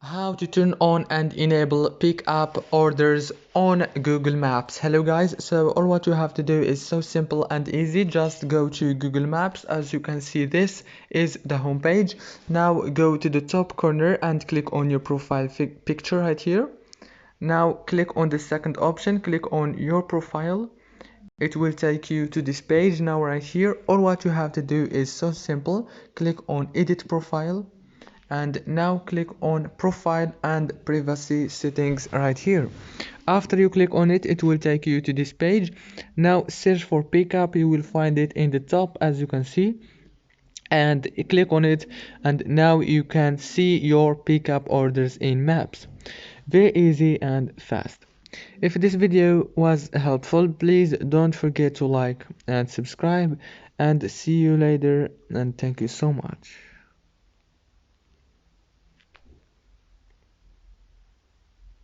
How to turn on and enable pick up orders on Google Maps. Hello guys, so all what you have to do is so simple and easy. Just go to Google Maps. As you can see, this is the home page. Now go to the top corner and click on your profile picture right here. Now click on the second option, click on your profile. It will take you to this page. Now right here, all what you have to do is so simple. Click on edit profile and now click on profile and privacy settings right here. After you click on it, it will take you to this page. Now search for pickup. You will find it in the top, as you can see, and click on it, and now you can see your pickup orders in maps. Very easy and fast. If this video was helpful, please don't forget to like and subscribe, and see you later, and thank you so much.